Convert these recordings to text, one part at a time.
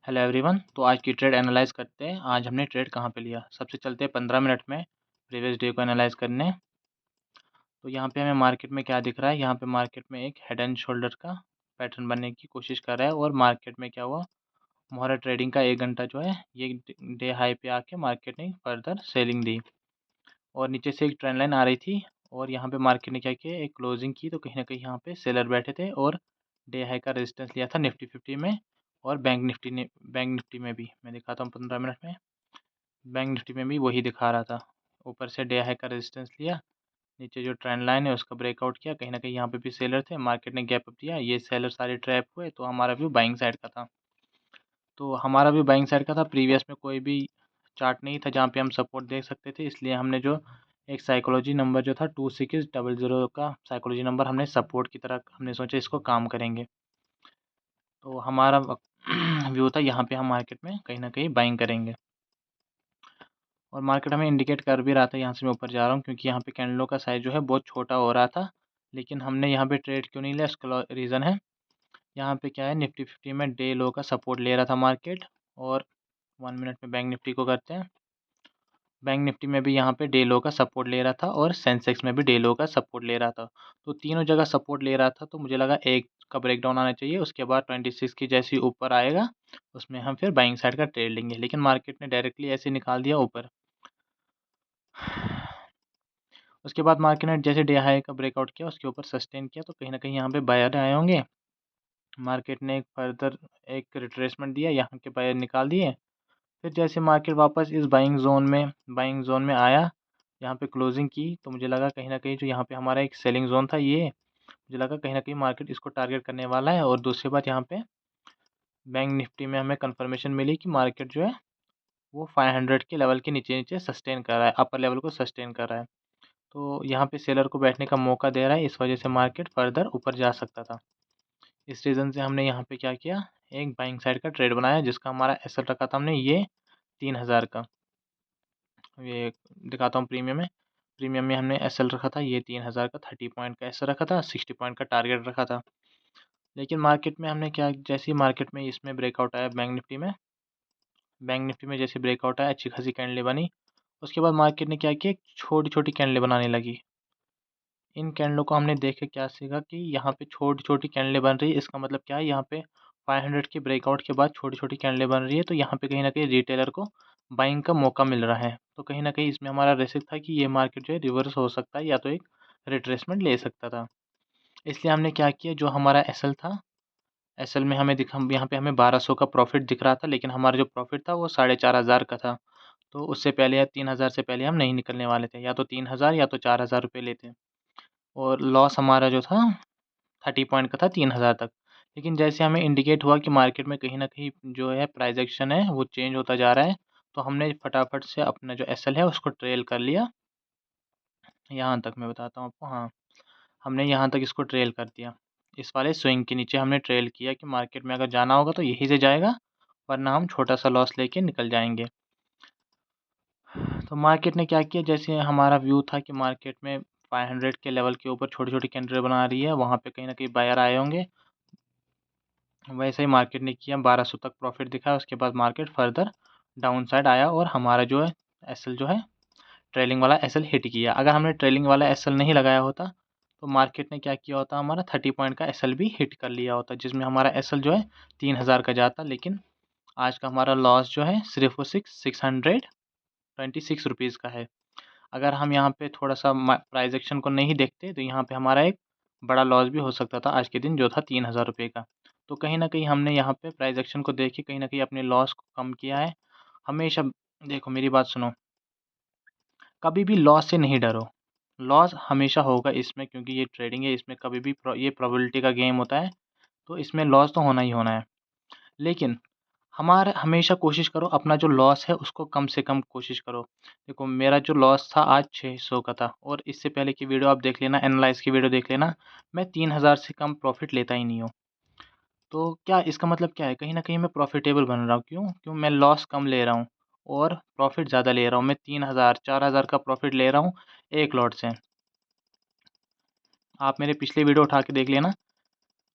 Hello everyone. तो आज की ट्रेड एनालाइज करते हैं। आज हमने ट्रेड कहाँ पे लिया, सबसे चलते हैं 15 मिनट में प्रीवियस डे को एनालाइज करने। तो यहाँ पे हमें मार्केट में क्या दिख रहा है, यहाँ पे मार्केट में एक हेड एंड शोल्डर का पैटर्न बनने की कोशिश कर रहा है और मार्केट में क्या हुआ, मोहरा ट्रेडिंग का 1 घंटा जो है ये डे हाई पे आके मार्केट ने फर्दर सेलिंग दी और नीचे से एक ट्रेंड लाइन आ रही थी और यहाँ पे मार्केट ने क्या किया, एक क्लोजिंग की। तो कहीं ना कहीं यहाँ पे सेलर बैठे थे और डे हाई का रेजिस्टेंस लिया था निफ्टी 50 में और बैंक निफ्टी में भी मैं दिखाता हूँ 15 मिनट में। बैंक निफ्टी में भी वही दिखा रहा था, ऊपर से डे हाई का रेजिस्टेंस लिया, नीचे जो ट्रेंड लाइन है उसका ब्रेकआउट किया। कहीं ना कहीं यहाँ पे भी सेलर थे, मार्केट ने गैप अप दिया, ये सेलर सारे ट्रैप हुए तो हमारा व्यू बाइंग साइड का था। तो हमारा व्यू बाइंग साइड का था। प्रीवियस में कोई भी चार्ट नहीं था जहाँ पे हम सपोर्ट देख सकते थे, इसलिए हमने जो एक साइकोलॉजी नंबर जो था 2600 का साइकोलॉजी नंबर हमने सपोर्ट की तरह हमने सोचा इसको काम करेंगे। तो हमारा व्यू था यहाँ पे हम मार्केट में कहीं ना कहीं बाइंग करेंगे और मार्केट हमें इंडिकेट कर भी रहा था। यहाँ से मैं ऊपर जा रहा हूँ क्योंकि यहाँ पे कैंडलों का साइज़ जो है बहुत छोटा हो रहा था, लेकिन हमने यहाँ पे ट्रेड क्यों नहीं लिया, इसका रीज़न है यहाँ पे क्या है, निफ्टी 50 में डे लो का सपोर्ट ले रहा था मार्केट। और 1 मिनट में बैंक निफ्टी को करते हैं। बैंक निफ्टी में भी यहाँ पे डे लो का सपोर्ट ले रहा था और सेंसेक्स में भी डे लो का सपोर्ट ले रहा था। तो तीनों जगह सपोर्ट ले रहा था, तो मुझे लगा एक का ब्रेकडाउन आना चाहिए, उसके बाद 26 की जैसी ऊपर आएगा उसमें हम फिर बाइंग साइड का ट्रेड लेंगे, लेकिन मार्केट ने डायरेक्टली ऐसे निकाल दिया ऊपर। उसके बाद मार्केट ने जैसे डे हाई का ब्रेकआउट किया उसके ऊपर सस्टेन किया, तो कहीं ना कहीं यहाँ पे बायर आए होंगे। मार्केट ने एक फर्दर एक रिट्रेसमेंट दिया, यहाँ के बायर निकाल दिए। फिर जैसे मार्केट वापस इस बाइंग जोन में आया, यहाँ पे क्लोजिंग की, तो मुझे लगा कहीं ना कहीं जो यहाँ पे हमारा एक सेलिंग जोन था, ये मुझे लगा कहीं ना कहीं मार्केट इसको टारगेट करने वाला है। और दूसरी बात, यहाँ पे बैंक निफ्टी में हमें कंफर्मेशन मिली कि मार्केट जो है वो 500 के लेवल के नीचे नीचे सस्टेन कर रहा है, अपर लेवल को सस्टेन कर रहा है। तो यहाँ पे सेलर को बैठने का मौका दे रहा है, इस वजह से मार्केट फर्दर ऊपर जा सकता था। इस रीज़न से हमने यहाँ पे क्या किया, एक बाइंग साइड का ट्रेड बनाया जिसका हमारा एसएल रखा था हमने ये 3000 का। ये दिखाता हूँ प्रीमियम में। प्रीमियम में हमने एसएल रखा था ये 3000 का, 30 पॉइंट का एसएल रखा था, 60 पॉइंट का टारगेट रखा था। लेकिन मार्केट में हमने क्या, जैसे ही मार्केट में इसमें ब्रेकआउट आया बैंक निफ्टी में जैसे ब्रेकआउट आया, अच्छी खासी कैंडलें बनी। उसके बाद मार्केट ने क्या किया, छोटी छोटी कैंडलें बनाने लगी। इन कैंडलों को हमने देख के क्या सीखा कि यहाँ पे छोटी-छोटी कैंडलें बन रही है, इसका मतलब क्या है, यहाँ पे 500 के ब्रेकआउट के बाद छोटी-छोटी कैंडलें बन रही है, तो यहाँ पे कहीं न कहीं रिटेलर को बाइंग का मौका मिल रहा है। तो कहीं न कहीं इसमें हमारा रिस्क था कि ये मार्केट जो है रिवर्स हो सकता है या तो एक रिट्रेसमेंट ले सकता था। इसलिए हमने क्या किया, जो हमारा एसएल था, एसएल में हमें दिखा यहाँ पे हमें 1200 का प्रॉफ़िट दिख रहा था, लेकिन हमारा जो प्रॉफ़िट था वो 4500 का था। तो उससे पहले या 3000 से पहले हम नहीं निकलने वाले थे, या तो 3000 या तो 4000 रुपए लेते। और लॉस हमारा जो था 30 पॉइंट का था 3000 तक। लेकिन जैसे हमें इंडिकेट हुआ कि मार्केट में कहीं न कहीं जो है प्राइस एक्शन है वो चेंज होता जा रहा है, तो हमने फटाफट से अपना जो एसएल है उसको ट्रेल कर लिया। यहाँ तक मैं बताता हूँ आपको, हाँ, हमने यहाँ तक इसको ट्रेल कर दिया। इस वाले स्विंग के नीचे हमने ट्रेल किया कि मार्केट में अगर जाना होगा तो यहीं से जाएगा, वरना हम छोटा-सा लॉस लेके निकल जाएँगे। तो मार्केट ने क्या किया, जैसे हमारा व्यू था कि मार्केट में 500 के लेवल के ऊपर छोटी-छोटी कैंडल बना रही है, वहाँ पे कहीं न कहीं बायर आए होंगे। वैसे ही मार्केट ने किया, 1200 तक प्रॉफिट दिखाया, उसके बाद मार्केट फर्दर डाउन साइड आया और हमारा जो है एसएल जो है ट्रेलिंग वाला एसएल हिट किया। अगर हमने ट्रेलिंग वाला एसएल नहीं लगाया होता तो मार्केट ने क्या किया होता, हमारा 30 पॉइंट का एसएल भी हिट कर लिया होता, जिसमें हमारा एसएल जो है 3000 का जाता। लेकिन आज का हमारा लॉस जो है सिर्फ वो 626 रुपीज़ का है। अगर हम यहाँ पे थोड़ा सा प्राइस एक्शन को नहीं देखते तो यहाँ पे हमारा एक बड़ा लॉस भी हो सकता था आज के दिन, जो था 3000 रुपये का। तो कहीं न कहीं हमने यहाँ पे प्राइस एक्शन को देख के कहीं न कहीं अपने लॉस को कम किया है। हमेशा देखो, मेरी बात सुनो, कभी भी लॉस से नहीं डरो। लॉस हमेशा होगा इसमें, क्योंकि ये ट्रेडिंग है, इसमें कभी भी ये प्रोबेबिलिटी का गेम होता है, तो इसमें लॉस तो होना ही होना है। लेकिन हमारा हमेशा कोशिश करो अपना जो लॉस है उसको कम से कम कोशिश करो। देखो, मेरा जो लॉस था आज 600 का था और इससे पहले की वीडियो आप देख लेना, एनालाइज़ की वीडियो देख लेना, मैं 3000 से कम प्रॉफ़िट लेता ही नहीं हूँ। तो क्या इसका मतलब क्या है, कहीं न कहीं मैं प्रॉफ़िटेबल बन रहा हूँ। क्यों? क्यों मैं लॉस कम ले रहा हूँ और प्रॉफ़िट ज़्यादा ले रहा हूँ। मैं 3000 4000 का प्रॉफ़िट ले रहा हूँ एक लॉट से। आप मेरे पिछले वीडियो उठा के देख लेना।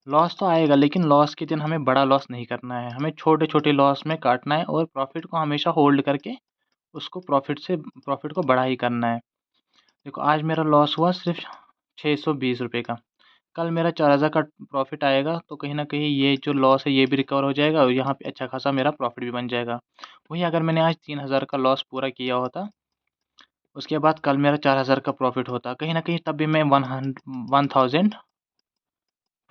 लॉस तो आएगा, लेकिन लॉस के दिन हमें बड़ा लॉस नहीं करना है, हमें छोटे-छोटे लॉस में काटना है और प्रॉफ़िट को हमेशा होल्ड करके उसको प्रॉफ़िट को बड़ा ही करना है। देखो आज मेरा लॉस हुआ सिर्फ़ ₹620 का, कल मेरा 4000 का प्रॉफ़िट आएगा, तो कहीं न कहीं ये जो लॉस है ये भी रिकवर हो जाएगा और यहाँ पे अच्छा खासा मेरा प्रॉफ़िट भी बन जाएगा। वहीं अगर मैंने आज 3000 का लॉस पूरा किया होता, उसके बाद कल मेरा 4000 का प्रॉफ़िट होता, कहीं न कहीं तब भी मैं 1000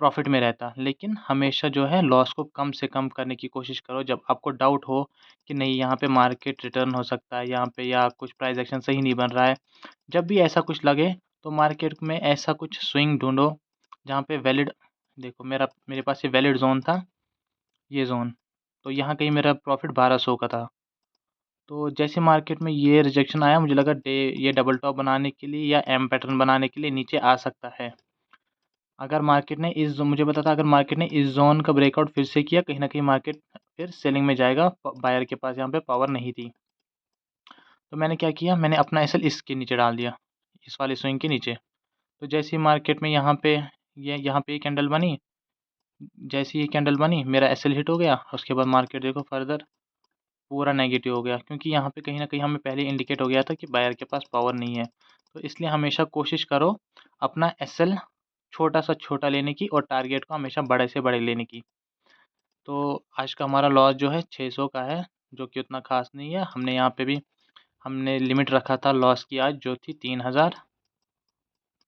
प्रॉफ़िट में रहता। लेकिन हमेशा जो है लॉस को कम से कम करने की कोशिश करो। जब आपको डाउट हो कि नहीं यहाँ पे मार्केट रिटर्न हो सकता है यहाँ पे, या कुछ प्राइस एक्शन सही नहीं बन रहा है, जब भी ऐसा कुछ लगे तो मार्केट में ऐसा कुछ स्विंग ढूँढो जहाँ पे वैलिड, देखो मेरे पास ये वैलिड ज़ोन था, ये ज़ोन, तो यहाँ कहीं मेरा प्रॉफ़िट 1200 का था। तो जैसे मार्केट में ये रिजेक्शन आया, मुझे लगा ये डबल टॉप बनाने के लिए या एम पैटर्न बनाने के लिए नीचे आ सकता है। अगर मार्केट ने मुझे पता था अगर मार्केट ने इस ज़ोन का ब्रेकआउट फिर से किया, कहीं न कहीं मार्केट फिर सेलिंग में जाएगा, बायर के पास यहाँ पे पावर नहीं थी। तो मैंने क्या किया, मैंने अपना एसएल इसके नीचे डाल दिया, इस वाले स्विंग के नीचे। तो जैसे ही मार्केट में यहाँ पे ये कैंडल बनी, जैसे ही ये कैंडल बनी मेरा एसएल हिट हो गया, उसके बाद मार्केट देखो फर्दर पूरा नेगेटिव हो गया, क्योंकि यहाँ पे कहीं न कहीं हमें पहले इंडिकेट हो गया था कि बायर के पास पावर नहीं है। तो इसलिए हमेशा कोशिश करो अपना एसएल छोटा से छोटा लेने की और टारगेट को हमेशा बड़े से बड़े लेने की। तो आज का हमारा लॉस जो है 600 का है, जो कि उतना ख़ास नहीं है। हमने लिमिट रखा था लॉस की आज, जो थी 3000।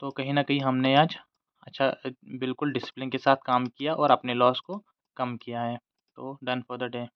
तो कहीं न कहीं हमने आज अच्छा बिल्कुल डिसिप्लिन के साथ काम किया और अपने लॉस को कम किया है। तो डन फॉर द डे।